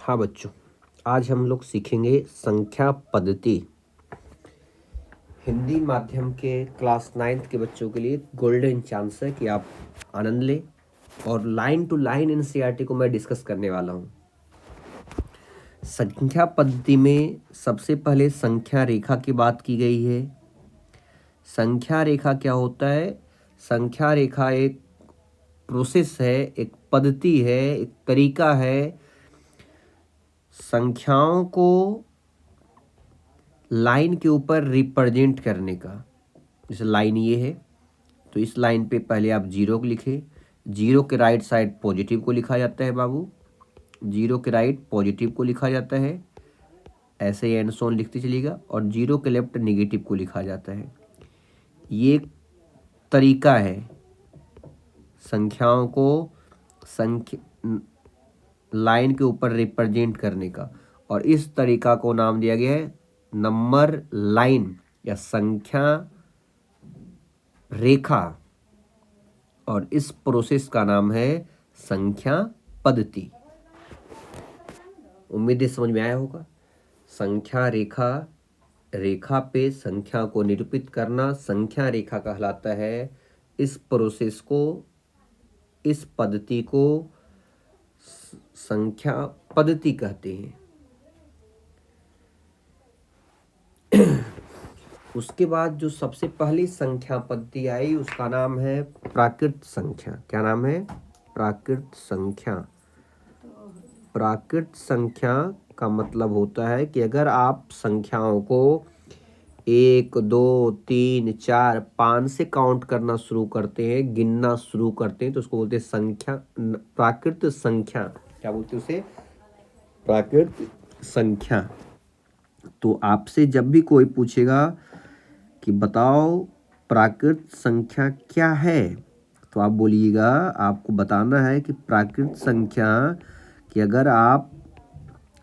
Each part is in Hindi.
हाँ बच्चों, आज हम लोग सीखेंगे संख्या पद्धति। हिंदी माध्यम के क्लास 9th के बच्चों के लिए गोल्डन चांस है कि आप आनंद लें। और लाइन टू लाइन एनसीईआरटी को मैं डिस्कस करने वाला हूँ। संख्या पद्धति में सबसे पहले संख्या रेखा की बात की गई है। संख्या रेखा क्या होता है? संख्या रेखा एक प्रोसेस है, एक पद्धति है, एक तरीका है संख्याओं को लाइन के ऊपर रिप्रेजेंट करने का। जैसे लाइन ये है तो इस लाइन पे पहले आप जीरो को लिखे। जीरो के राइट साइड पॉजिटिव को लिखा जाता है बाबू, जीरो के राइट पॉजिटिव को लिखा जाता है, ऐसे एंड सो ऑन लिखते चलिएगा। और जीरो के लेफ्ट निगेटिव को लिखा जाता है। ये एक तरीका है संख्याओं को लाइन के ऊपर रिप्रेजेंट करने का, और इस तरीका को नाम दिया गया है नंबर लाइन या संख्या रेखा, और इस प्रोसेस का नाम है संख्या पद्धति। उम्मीद है समझ में आया होगा। संख्या रेखा, रेखा पे संख्या को निरूपित करना संख्या रेखा कहलाता है। इस प्रोसेस को, इस पद्धति को संख्या पद्धति कहते हैं। उसके बाद जो सबसे पहली संख्या पद्धति आई उसका नाम है प्राकृत संख्या। क्या नाम है? प्राकृत संख्या। प्राकृत संख्या का मतलब होता है कि अगर आप संख्याओं को 1 2 3 4 5 से काउंट करना शुरू करते हैं, गिनना शुरू करते हैं, तो उसको बोलते हैं संख्या, प्राकृत संख्या। क्या बोलते हैं उसे? प्राकृत संख्या। तो आपसे जब भी कोई पूछेगा कि बताओ प्राकृत संख्या क्या है, तो आप बोलिएगा, आपको बताना है कि प्राकृत संख्या कि अगर आप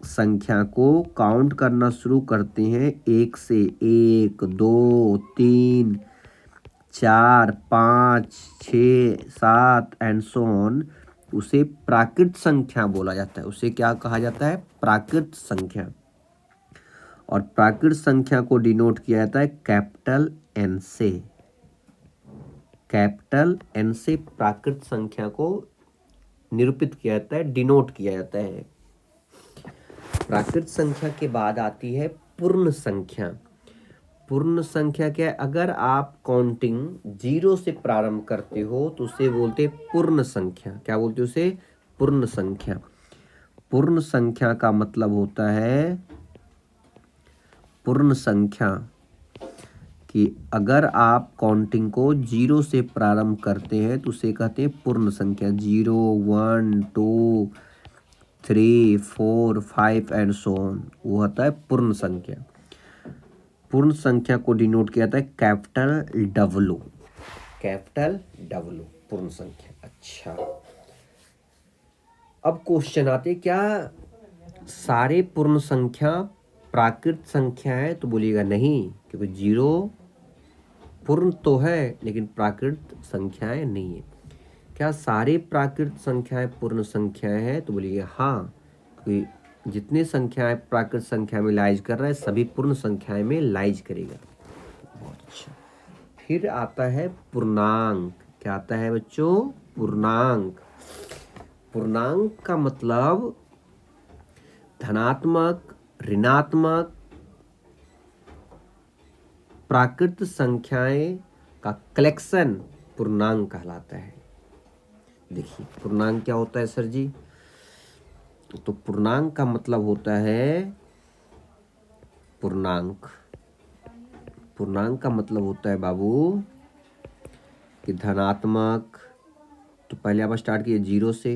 संख्या को काउंट करना शुरू करते हैं 1 से 1 2 3 4 5 6 7 एंड सो ऑन, उसे प्राकृत संख्या बोला जाता है। उसे क्या कहा जाता है? प्राकृत संख्या। और प्राकृत संख्या को डिनोट किया जाता है कैपिटल एन से। कैपिटल एन से प्राकृत संख्या को निरूपित किया जाता है, डिनोट किया जाता है। प्राकृत संख्या के बाद आती है पूर्ण संख्या। पूर्ण संख्या क्या है? अगर आप काउंटिंग 0 से प्रारंभ करते हो तो उसे बोलते हैं पूर्ण संख्या। क्या बोलते हैं उसे? पूर्ण संख्या। पूर्ण संख्या का मतलब होता है, पूर्ण संख्या कि अगर आप काउंटिंग को 0 से प्रारंभ करते हैं तो उसे कहते हैं पूर्ण संख्या। 0 1 2 3 4 5 एंड सो ऑन, वो होता है पूर्ण संख्या। पूर्ण संख्या को डिनोट किया जाता है कैपिटल डब्ल्यू। कैपिटल डब्ल्यू पूर्ण संख्या। अच्छा, अब क्वेश्चन आते, क्या सारे पूर्ण संख्या प्राकृत संख्या है? तो बोलिएगा नहीं, क्योंकि 0 पूर्ण तो है लेकिन प्राकृत संख्याएं नहीं है। क्या सारे प्राकृत संख्याएं पूर्ण संख्याएं हैं? तो बोलिएगा हाँ, क्योंकि जितने संख्याएं प्राकृत संख्या में लाइज कर रहा है सभी पूर्ण संख्याएं में लाइज करेगा। बहुत अच्छा। फिर आता है पूर्णांक। क्या आता है बच्चों? पूर्णांक। पूर्णांक का मतलब धनात्मक, ऋणात्मक प्राकृत संख्याएं का कलेक्शन पूर्णांक कहलाता है। देखिए पूर्णांक क्या होता है सर जी? तो पूर्णांक का मतलब होता है, पूर्णांक, पूर्णांक का मतलब होता है बाबू कि धनात्मक, तो पहले आप स्टार्ट किए 0 से।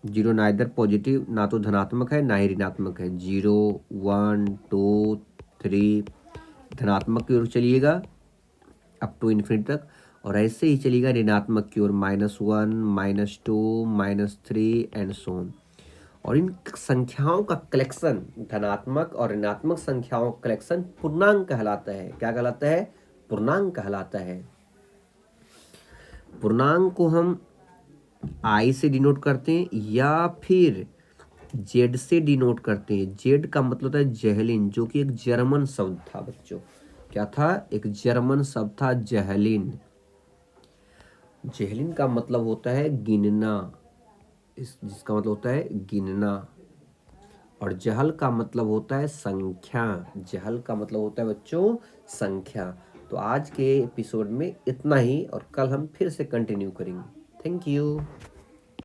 0 ना इधर पॉजिटिव, ना तो धनात्मक है ना ही ऋणात्मक है। 0 1 2 3 धनात्मक की ओर चलिएगा अप टू इन्फिनिटी तक, और ऐसे ही चलिएगा ऋणात्मक की ओर, -1 -2 -3 एंड सो ऑन। और इन संख्याओं का कलेक्शन, धनात्मक और ऋणात्मक संख्याओं का कलेक्शन पूर्णांक कहलाता है। क्या कहलाता है? पूर्णांक कहलाता है। पूर्णांक को हम आई से डिनोट करते हैं, या फिर जेड से डिनोट करते हैं। जेड का मतलब होता है जहलिन, जो कि एक जर्मन शब्द था बच्चों। क्या था? एक जर्मन शब्द था जहलिन। जहलिन का मतलब होता है गिनना, जिसका मतलब होता है गिनना। और जहल का मतलब होता है संख्या। जहल का मतलब होता है बच्चों संख्या। तो आज के एपिसोड में इतना ही, और कल हम फिर से कंटिन्यू करेंगे। Thank you.